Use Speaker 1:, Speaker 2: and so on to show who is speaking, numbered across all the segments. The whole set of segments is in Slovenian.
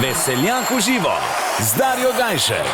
Speaker 1: Veseljak v živo z Darjo Gajšek.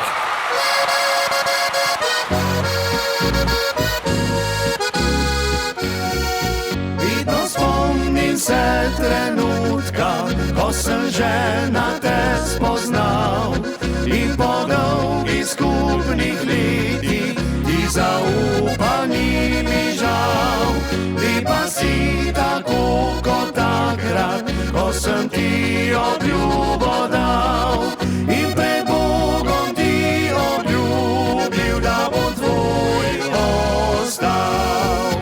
Speaker 2: Vidno spomnim se trenutka, ko sem že na te spoznal in po dolgih skupnih letih ti zaupani mi žal. Ti pa si tako kot takrat, ko sem ti obljubo dal in pred Bogom ti obljubil, da bom tvoj ostal.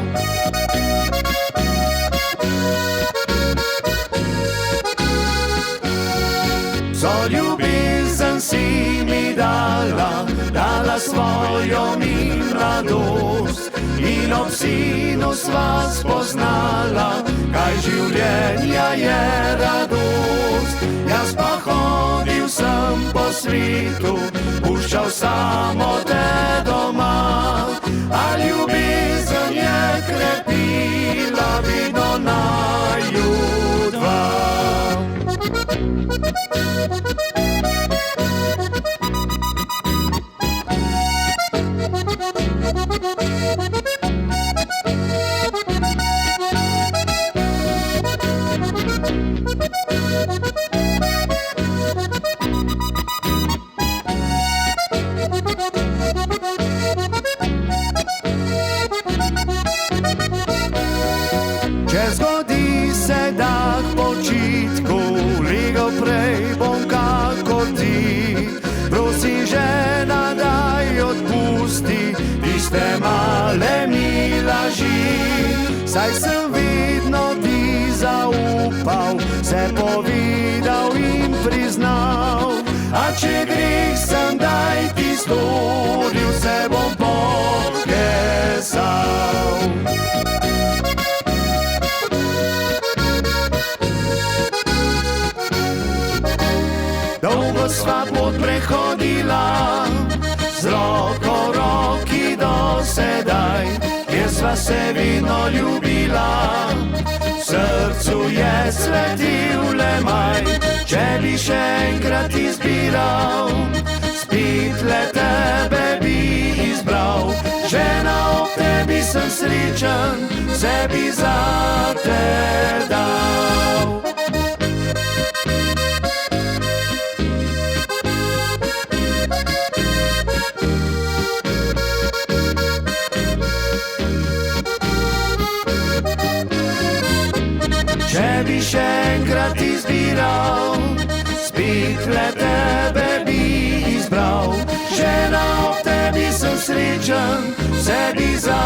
Speaker 2: So ljubezen si mi dala svojo mi mladost in ob sinu sva spoznala, kaj življenja je radost. Jaz pa hodil sem po svetu, puščal samo te doma, a ljubezen je krepila vidno naju dva. Če zgodi se, da k počitku legel prej bom kakor ti, prosi žena, daj odpusti tiste male mi laži. Saj sem vedno ti zaupal, se povedal in priznal, a če greh sem daj ti storil, se bom pokesal. Dolgo sva pot prehodila, z roko v roki do sedaj, kjer sva se vedno ljubila. V srcu je svetil le maj, če bi še enkrat izbiral, spet le tebe bi izbral. Žena, ob tebi sem srečen, vse bi za te dal. Če bi še enkrat izbiral, spet le tebe bi izbral. Žena, ob tebi sem srečen, vse bi za